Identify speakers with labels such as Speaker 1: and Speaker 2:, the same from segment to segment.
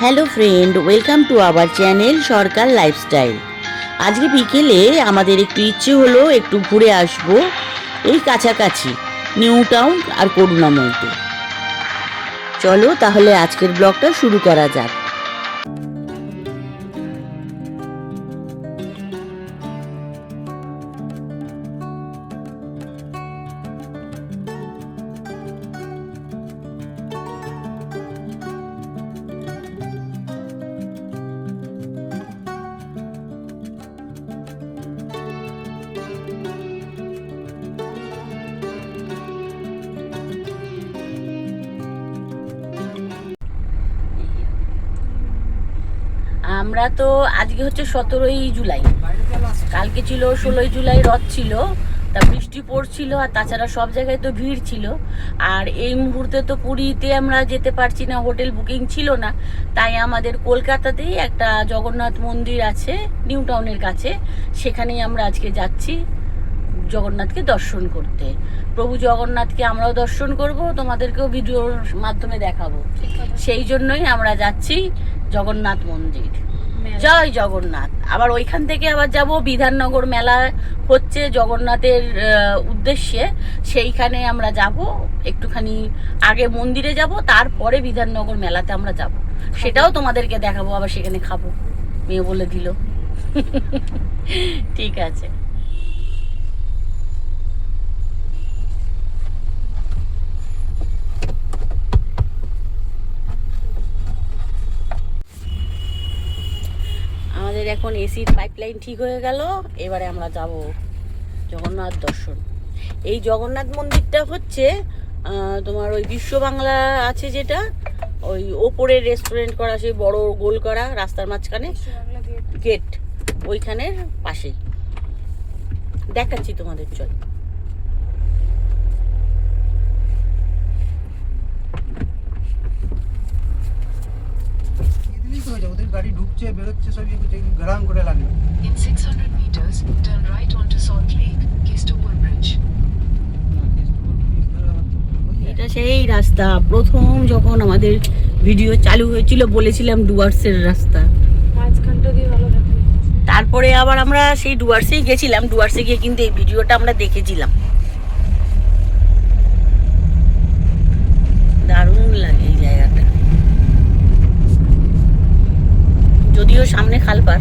Speaker 1: Hello friend, welcome to our channel Sarkar lifestyle. আজকে বিকেলে আমাদের একটু ইচ্ছে হলো একটু ঘুরে আসব এই কাছাকাছি নিউ টাউন আর করুণাময়ীতে। চলো তাহলে আজকের ব্লগটা শুরু করা যাক। আমরা তো আজকে হচ্ছে 17ই জুলাই, কালকে ছিল 16ই জুলাই, রথ ছিল, তা বৃষ্টি পড়ছিল আর তাছাড়া সব জায়গায় তো ভিড় ছিল। আর এই মুহূর্তে তো পুরীতে আমরা যেতে পারছি না, হোটেল বুকিং ছিল না, তাই আমাদের কলকাতাতেই একটা জগন্নাথ মন্দির আছে নিউ টাউনের কাছে, সেখানেই আমরা আজকে যাচ্ছি জগন্নাথকে দর্শন করতে। প্রভু জগন্নাথকে আমরাও দর্শন করব, তোমাদেরকেও ভিডিওর মাধ্যমে দেখাবো, সেই জন্যই আমরা যাচ্ছি জগন্নাথ মন্দির। জয় জগন্নাথ। আবার ওইখান থেকে আবার যাব বিধাননগর মেলা হচ্ছে জগন্নাথের উদ্দেশ্যে, সেইখানে আমরা যাব, একটুখানি আগে মন্দিরে যাব, তারপরে বিধাননগর মেলাতে আমরা যাব, সেটাও তোমাদেরকে দেখাবো। আবার সেখানে খাবো, মেয়ে বলে দিল। ঠিক আছে। আমাদের এখন এসির পাইপলাইন ঠিক হয়ে গেল, এবারে আমরা যাব জগন্নাথ দর্শন। এই জগন্নাথ মন্দিরটা হচ্ছে তোমার ওই বিশ্ব বাংলা আছে যেটা, ওই ওপরে রেস্টুরেন্ট করা, সেই বড় গোল করা রাস্তার মাঝখানে গেট, ওইখানের পাশেই দেখাচ্ছি তোমাদের। চল,
Speaker 2: গাড়ি ঢুকছে বেরোচ্ছে সব গ্রাম করে লাগে।
Speaker 3: In 600 meters, turn right onto Salt Lake, Kestopur Bridge.
Speaker 1: এটা সেই রাস্তা, প্রথম যখন আমাদের ভিডিও চালু হয়েছিল বলেছিলাম ডুয়ার্সের রাস্তা।
Speaker 4: মাঝখানটা দিয়ে ভালো দেখা যাচ্ছে।
Speaker 1: তারপরে আবার আমরা সেই ডুয়ার্সেই গেছিলাম, ডুয়ার্সে গিয়ে কিন্তু এই ভিডিওটা আমরা দেখেছিলাম। দারুণ লাগে এই জায়গাটা, যদিও সামনে খালপার।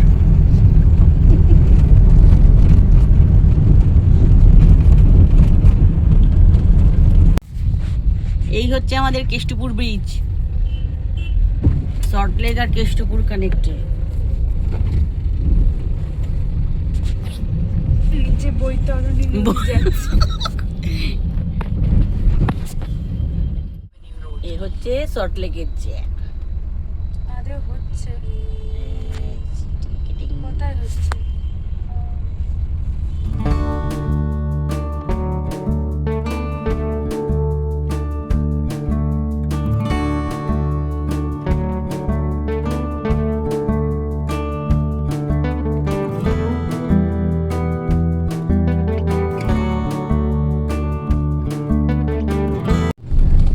Speaker 1: এই হচ্ছে আমাদের কেষ্টপুর ব্রিজ, সল্টলেক আর কেষ্টপুর কানেক্টেড।
Speaker 4: নিচে বৈতরণী নদী যাচ্ছে।
Speaker 1: এ হচ্ছে সল্টলেকের জ্যাক।
Speaker 4: আরে হচ্ছে কোথায় হচ্ছে?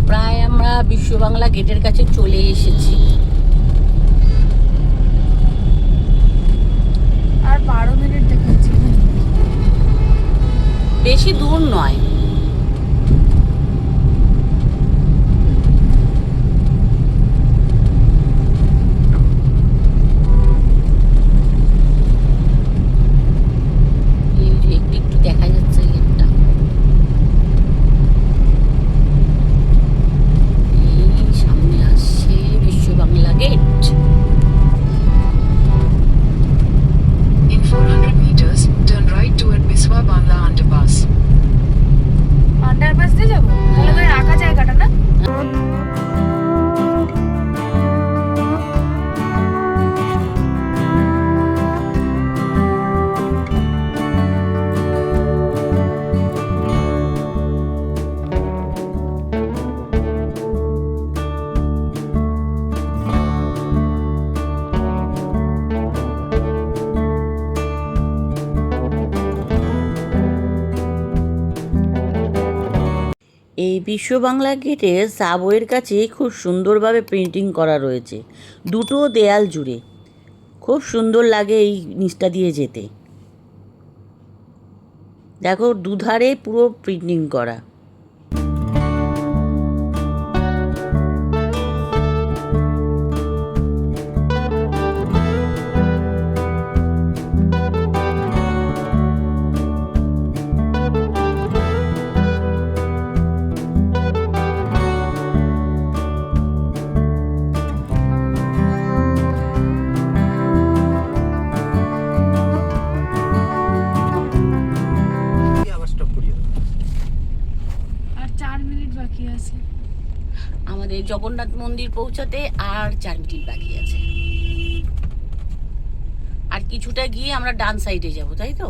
Speaker 1: প্রায় আমরা বিশ্ব বাংলা গেটের কাছে চলে এসেছি।
Speaker 4: আর 12 মিনিট দেখাচ্ছি,
Speaker 1: বেশি দূর নয়। এই যে একটু একটু দেখা যাচ্ছে গেটটা, এই সামনে আসছে বিশ্ব Bangla gate.
Speaker 3: In 400 meters, turn right toward Biswa Bangla underpass.
Speaker 1: এই বিশ্ব বাংলা গেটে সাবওয়ের কাছে খুব সুন্দরভাবে পেন্টিং করা রয়েছে, দুটো দেয়াল জুড়ে। খুব সুন্দর লাগে এই নিচটা দিয়ে যেতে। দেখো দুধারে পুরো প্রিন্টিং করা।
Speaker 2: আবার স্টপ করিয়ে দেবো।
Speaker 4: আর 4 মিনিট বাকি আছে।
Speaker 1: আমাদের জগন্নাথ মন্দির পৌঁছাতে আর 4 মিনিট বাকি আছে। আর কিছুটা গিয়ে আমরা ডান সাইডে যাব, তাই তো?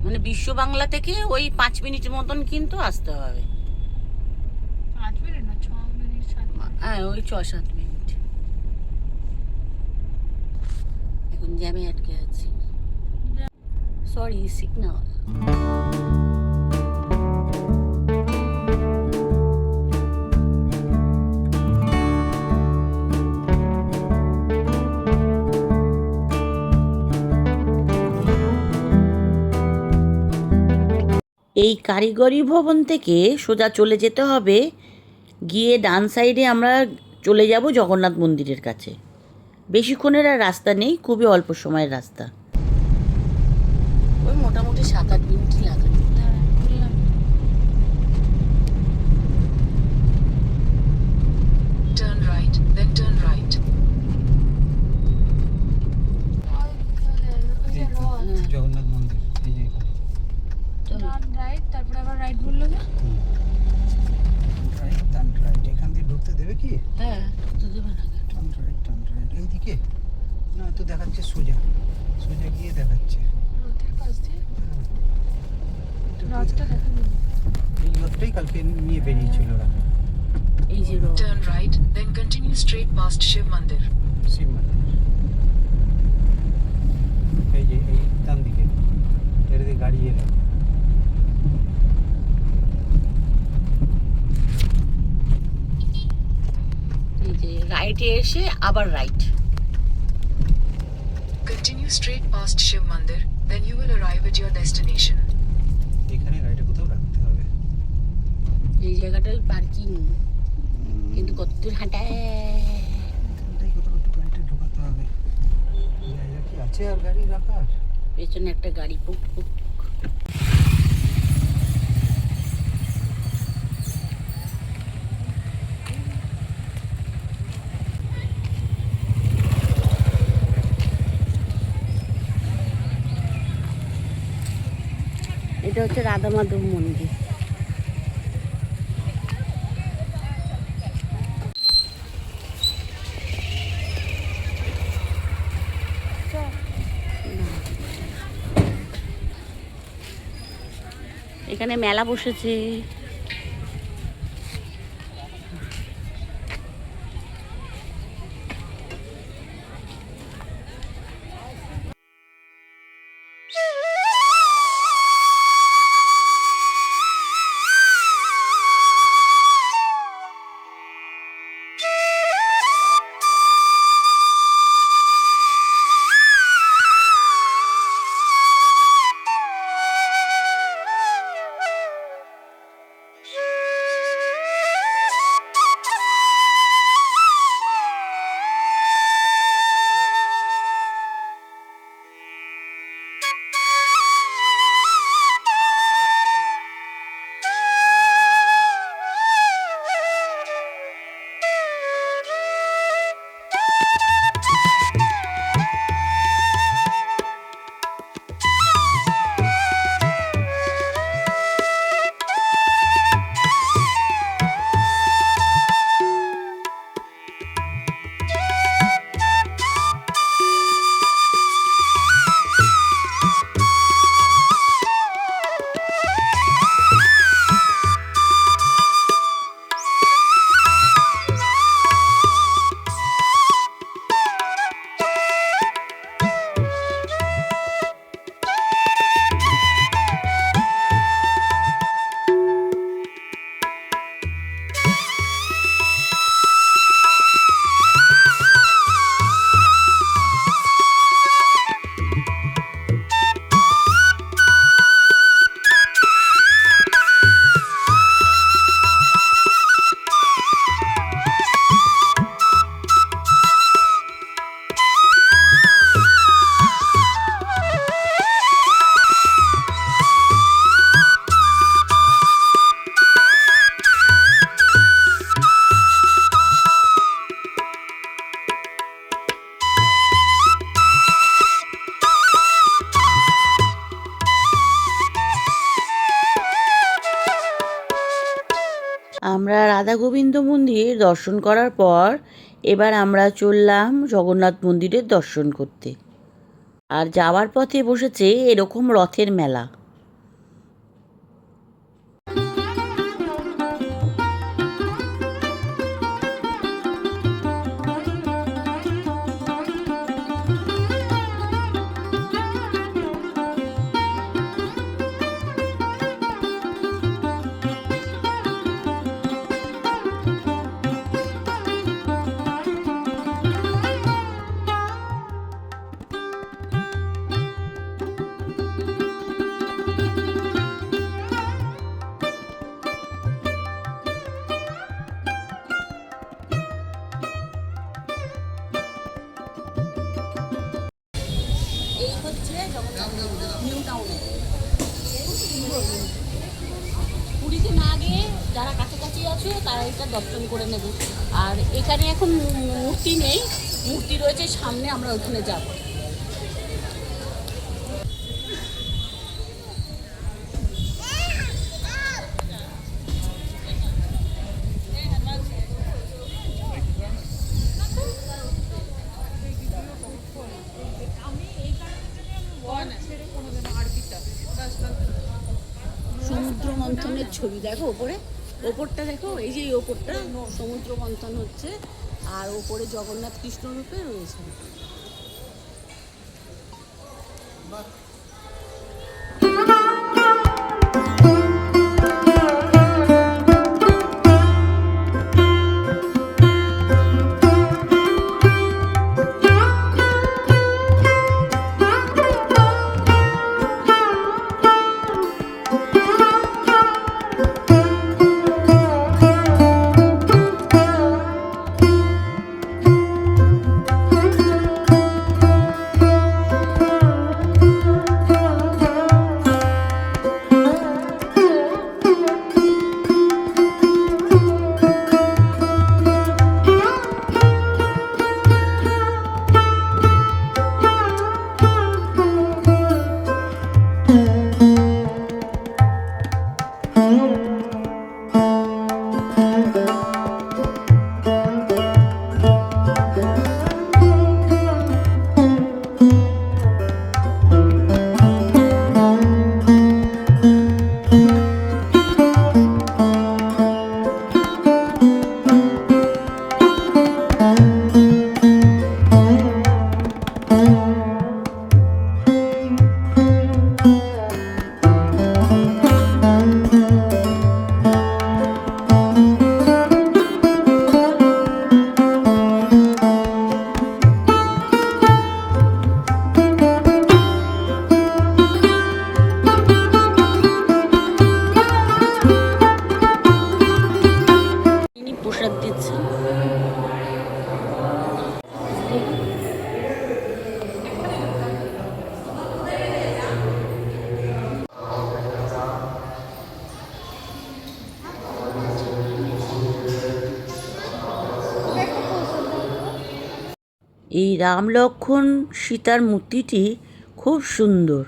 Speaker 1: মানে বিশ্ব বাংলা থেকে ওই 5 মিনিট মতন কিন্তু আসতে হবে।
Speaker 4: 5 মিনিট না 6 মিনিট 7 মিনিট।
Speaker 1: হ্যাঁ, ওই 6-7 মিনিট। এখন জ্যামে আটকে আছি। Sorry, signal. এই কারিগরি ভবন থেকে সোজা চলে যেতে হবে, গিয়ে ডান সাইডে আমরা চলে যাব জগন্নাথ মন্দিরের কাছে। বেশিক্ষণের আর রাস্তা নেই, খুবই অল্প সময়ের রাস্তা। ওই মোটামুটি 7-8 মিনিট লাগে।
Speaker 4: হ্যাঁ, বললাম।
Speaker 3: Turn right, then turn right.
Speaker 4: ওই যে রথ।
Speaker 2: জগন্নাথ মন্দির এই যে এখানে।
Speaker 4: টার্ন রাইট, তারপরে আবার রাইট বললো যে?
Speaker 2: Right, turn right. এখান দিয়ে ঢুকতে দেবে কি?
Speaker 1: হ্যাঁ, তো দেবে না।
Speaker 2: টার্ন রাইট এইদিকে না, তো দেখাচ্ছে সোজা সোজা গিয়ে দেখাচ্ছে।
Speaker 4: রথের পাশ দিয়ে?
Speaker 2: হ্যাঁ।
Speaker 4: রথটা দেখা নেই।
Speaker 2: এই রথটাই কালকে নিয়ে বেরিয়েছিল ওরা।
Speaker 1: এই যে road.
Speaker 3: Turn right, then continue straight past Shiv Mandir.
Speaker 2: Shiv Mandir এই যে এই ডান দিকে এর দিকে গাড়ি এলো।
Speaker 1: এই যে রাইটে এসে আবার right.
Speaker 3: Continue straight past Shiv Mandir, then you will arrive at your destination.
Speaker 2: এখানে গাড়িটা কোথাও রাখতে হবে।
Speaker 1: এই জায়গাটাই পার্কিং, কিন্তু কত দূর হাঁটায়।
Speaker 2: এখানটাই কোথাও একটু গাড়িটা ঢোকাতে হবে। জায়গা কি আছে আর গাড়ি রাখার?
Speaker 1: পেছনে একটা গাড়ি পুক পুক। এটা হচ্ছে রাধা মাধব মন্দির। এখানে মেলা বসেছে। আমরা রাধা গোবিন্দ মন্দির দর্শন করার পর এবার আমরা চললাম জগন্নাথ মন্দিরের দর্শন করতে। আর যাওয়ার পথে বসেছে এরকম রথের মেলা। এই হচ্ছে নিউ টাউনে। পুরীতে না গিয়ে যারা কাছাকাছি আছে তারা এটা দর্শন করে নেবে। আর এখানে এখন মূর্তি নেই, মূর্তি রয়েছে সামনে, আমরা ওখানে যাব। সমুদ্র মন্থনের ছবি দেখো ওপরে, ওপরটা দেখো, এই যে এই ওপরটা সমুদ্র মন্থন হচ্ছে, আর ওপরে জগন্নাথ কৃষ্ণ রূপে রয়েছে। প্রসাদ দিচ্ছে। এই রাম লক্ষ্মণ সীতার মূর্তিটি খুব সুন্দর,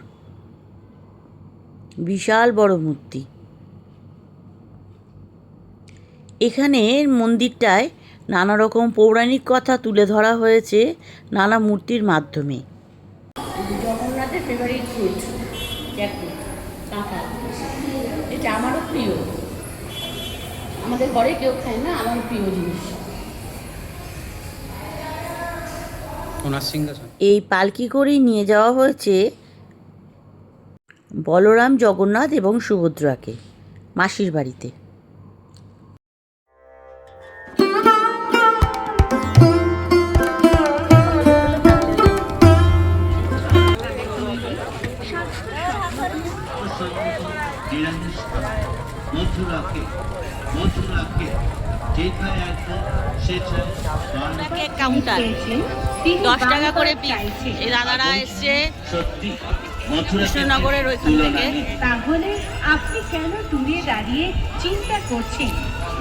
Speaker 1: বিশাল বড় মূর্তি। এখানের মন্দিরটায় নানা রকম পৌরাণিক কথা তুলে ধরা হয়েছে নানা মূর্তির মাধ্যমে। জগন্নাথের ফেভারিট ফুড জ্যাকফ্রুট, কাঁঠাল, এটা আমারও প্রিয়। আমাদের ঘরে কেউ খায় না, আমার প্রিয় জিনিস। এই পালকি করেই নিয়ে যাওয়া হয়েছে বলরাম, জগন্নাথ এবং সুভদ্রাকে মাসির বাড়িতে। কাউন্টার 10 টাকা করে পিস। এই দাদারা এসছে কৃষ্ণনগরের ওইখান থেকে।
Speaker 5: তাহলে আপনি কেন দূরে দাঁড়িয়ে চিন্তা করছেন?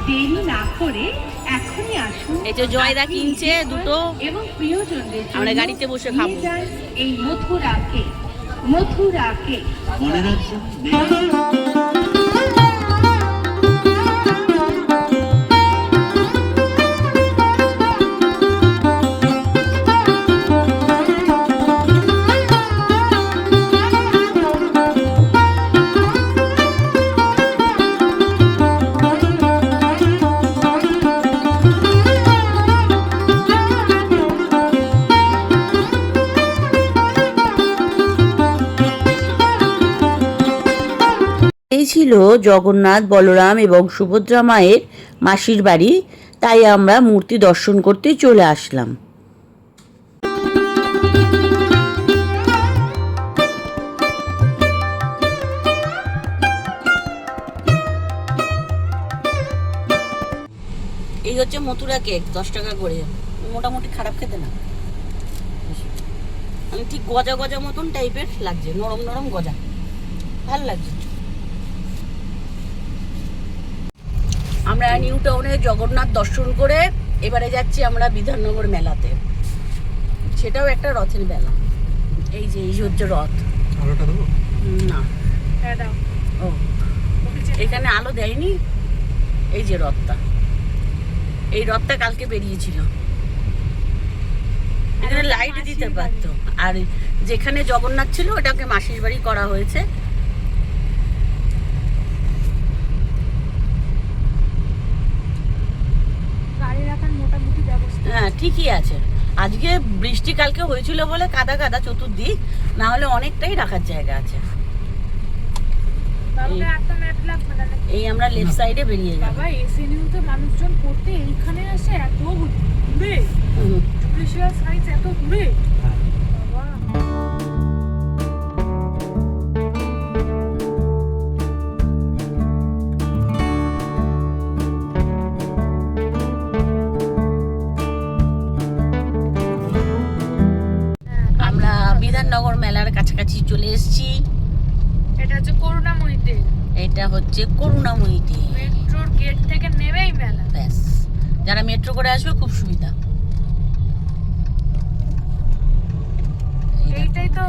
Speaker 5: দেরি না করে এখনই আসুন।
Speaker 1: এই যে জয়দা কিনছে দুটো
Speaker 5: এবং প্রিয়জনদের
Speaker 1: আমরা গাড়িতে বসে খাবো।
Speaker 5: এই মথুরাকে মনে রাখবেন।
Speaker 1: ছিল জগন্নাথ, বলরাম এবং সুভদ্রা মায়ের মাসির বাড়ি, তাই আমরা মূর্তি দর্শন করতে চলে আসলাম। এই হচ্ছে মথুরা কেক, 10 টাকা করে, মোটামুটি খারাপ খেতে না, মানে ঠিক গজা গজা মতন টাইপের লাগছে, নরম নরম গজা, ভালো লাগছে। আমরা নিউ টাউনে জগন্নাথ দর্শন করে এবারে যাচ্ছি আমরা বিধাননগর মেলাতে, সেটাও একটা রথের মেলা। এই যে এই হচ্ছে রথ।
Speaker 2: আলোটা দেবো
Speaker 1: না,
Speaker 4: হ্যাঁ দাও।
Speaker 1: ও এখানে আলো দেয়নি। এই যে রথটা, এই রথটা কালকে বেরিয়েছিল, এখানে লাইট দিতে পারতো। আর যেখানে জগন্নাথ ছিল ওটাকে মাসির বাড়ি করা হয়েছে।
Speaker 4: গাড়ি রাখার মোটামুটি ব্যবস্থা।
Speaker 1: হ্যাঁ ঠিকই আছে, আজকে বৃষ্টি কালকে হয়েছিল বলে কাদা কাদা চতুর্দিক, না হলে অনেকটাই রাখার জায়গা আছে।
Speaker 4: বাবাকে একটা ম্যাপ লাগবে না নাকি?
Speaker 1: এই আমরা লেফট সাইডে বেরিয়ে যাব।
Speaker 4: বাবা এসে নিউতে মানুষজন পড়তে এইখানে আসে, এত দূরে জুডিশিয়াল সাইন্স, এত দূরে বাবা।
Speaker 1: আমরা বিধাননগর মেলার কাছাকাছি চলে এসেছি।
Speaker 4: এটা হচ্ছে করুণাময়ীতে,
Speaker 1: এটা হচ্ছে করুণাময়ীতে,
Speaker 4: মেট্রোর গেট থেকে নেমেই মেলা।
Speaker 1: ব্যাস, যারা মেট্রো করে আসবে খুব সুবিধা।
Speaker 4: এইটাই তো।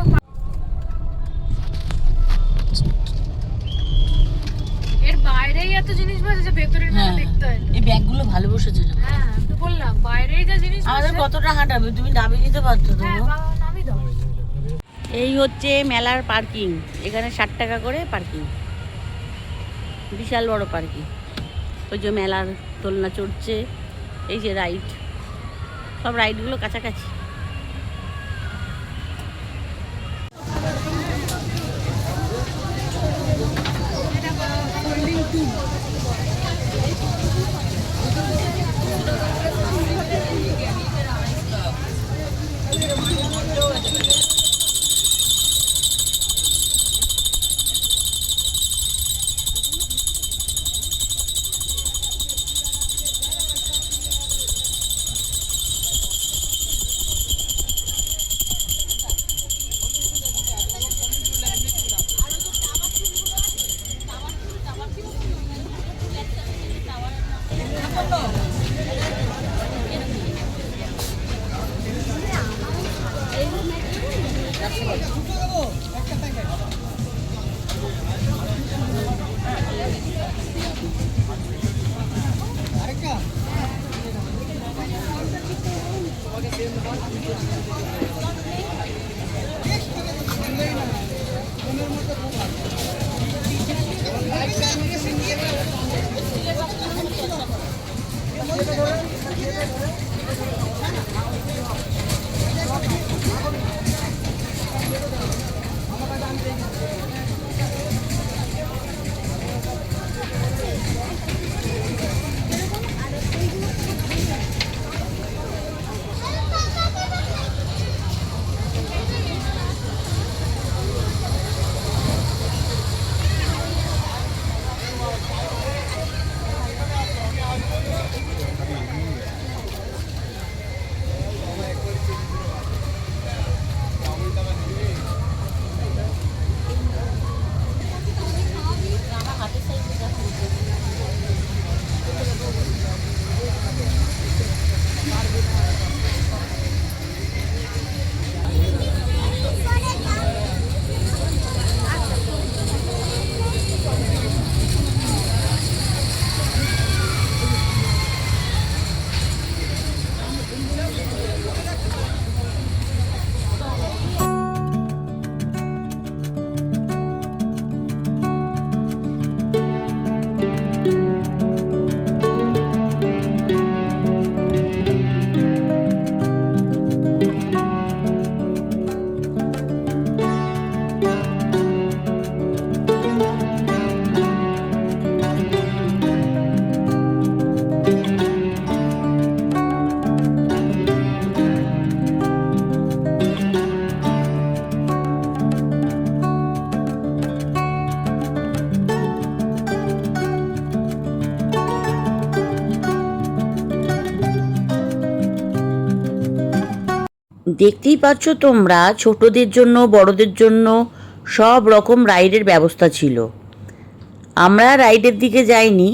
Speaker 4: এর বাইরেই এত জিনিস বসে যে ভেতরের মেলা
Speaker 1: হ্যাঁ,
Speaker 4: দেখতে হয় না।
Speaker 1: এই ব্যাগগুলো ভালো বসেছে যেন।
Speaker 4: হ্যাঁ আমি তো বললাম বাইরেই যা জিনিস
Speaker 1: আমাদের
Speaker 4: বসে।
Speaker 1: কতটা হাঁটাবে, তুমি নামিয়ে নিতে পারতো তো।
Speaker 4: হ্যাঁ বাবা নামি দাও।
Speaker 1: এই হচ্ছে মেলার পার্কিং, এখানে 60 টাকা করে পার্কিং, বিশাল বড় পার্কিং। ওই যে মেলার দোলনা চড়ছে, এই যে রাইড, সব রাইডগুলো কাছাকাছি। দেখতেই পাচ্ছ তোমরা, ছোটদের জন্য বড়দের জন্য সব রকম রাইডের ব্যবস্থা ছিল। আমরা রাইডের দিকে যাইনি,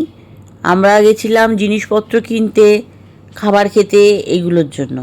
Speaker 1: আমরা গেছিলাম জিনিসপত্র কিনতে, খাবার খেতে, এইগুলোর জন্য।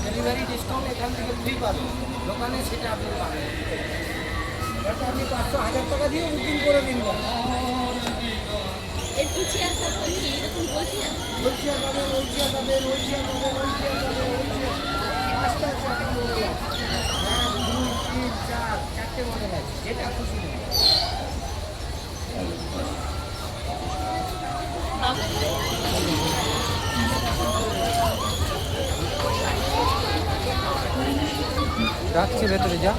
Speaker 2: ডেলিভারি ডিসকাউন্ট এখান থেকে ফ্রি পাবেন, দোকানে সেটা আপনি পাবেন। এটা আপনি 500-1000 টাকা দিয়ে বুকিং করে দিন। চারটে মডেল আছে, যেটা খুশি নেই। রাখছি ভেতরে যা।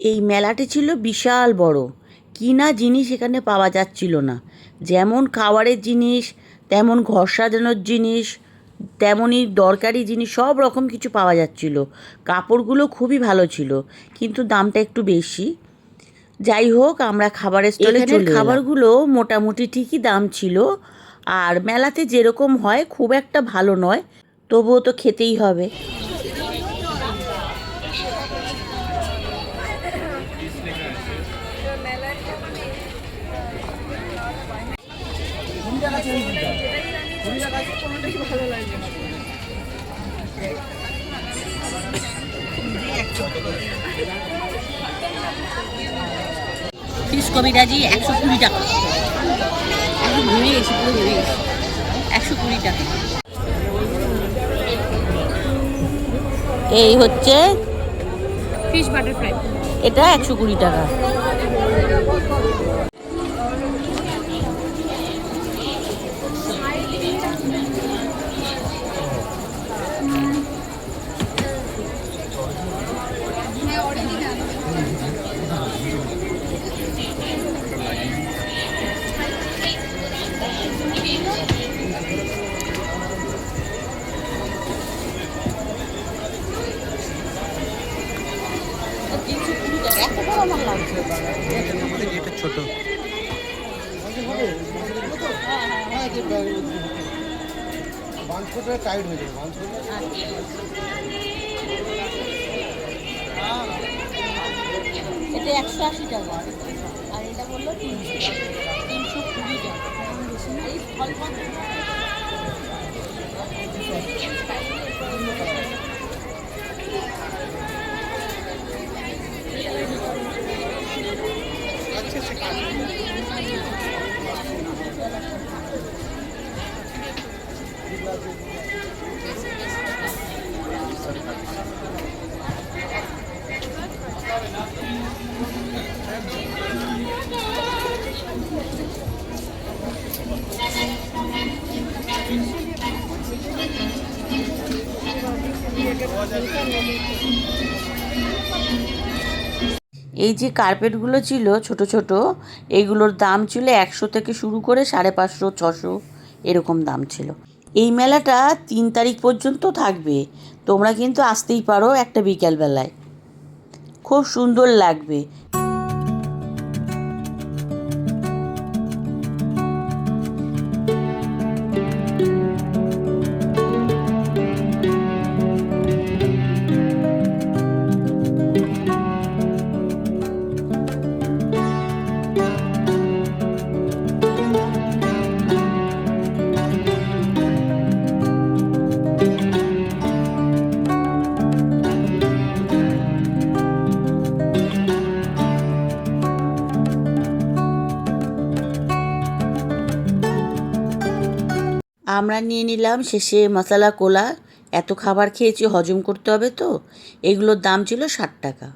Speaker 1: এই মেলাটি ছিল বিশাল বড়, কিনা জিনিস এখানে পাওয়া যাচ্ছিল না। যেমন খাবারের জিনিস, তেমন ঘর সাজানোর জিনিস, তেমনই দরকারি জিনিস, সব রকম কিছু পাওয়া যাচ্ছিল। কাপড়গুলো খুবই ভালো ছিল, কিন্তু দামটা একটু বেশি। যাই হোক, আমরা খাবারের স্টলে চলে এলাম। খাবারগুলো মোটামুটি ঠিকই দাম ছিল, আর মেলাতে যেরকম হয় খুব একটা ভালো নয়, তবুও তো খেতেই হবে। ফিশ কবিরাজি 120 টাকা। এখন ভেঙে গেছি, পুরো ভেঙে গেছি। 120 টাকা। এই হচ্ছে
Speaker 4: ফিশ বাটারফ্লাই,
Speaker 1: এটা 120 টাকা।
Speaker 2: এটা ছোট টাইট হয়ে যাবে।
Speaker 1: এটা 180 টাকা, আর এটা বললো 320 টাকা। এই ফল এই যে কার্পেটগুলো ছিল ছোট ছোট, এইগুলোর দাম ছিল 100 থেকে শুরু করে 550, 600 এরকম দাম ছিল। এই মেলাটা 3 তারিখ পর্যন্ত থাকবে, তোমরা কিন্তু আসতেই পারো একটা বিকেলবেলায়, খুব সুন্দর লাগবে। আমরা নিয়ে নিলাম শেষে মশলা কোলা। এত খাবার খেয়েছি, হজম করতে হবে তো। এগুলোর দাম ছিল 60 টাকা।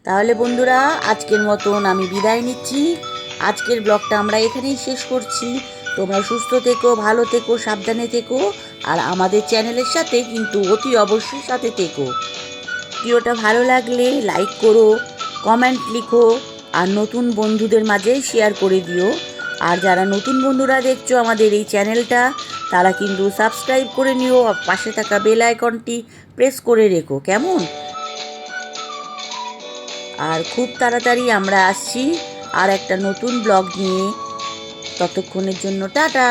Speaker 1: তাহলে বন্ধুরা, আজকের মতন আমি বিদায় নিচ্ছি। আজকের ব্লগটা আমরা এখানেই শেষ করছি। তোমরা সুস্থ থেকো, ভালো থেকো, সাবধানে থেকো, আর আমাদের চ্যানেলের সাথে কিন্তু অতি অবশ্যই সাথে থেকো। ভিডিওটা ভালো লাগলে লাইক করো, কমেন্ট লিখো, আর নতুন বন্ধুদের মাঝে শেয়ার করে দিও। আর যারা নতুন বন্ধুরা দেখছো আমাদের এই চ্যানেলটা, তারা কিন্তু সাবস্ক্রাইব করে নিও, আর পাশে থাকা বেল আইকনটি প্রেস করে রেখো, কেমন? আর খুব তাড়াতাড়ি আমরা আসছি আর একটা নতুন ব্লগ নিয়ে। ততক্ষণের জন্য টাটা।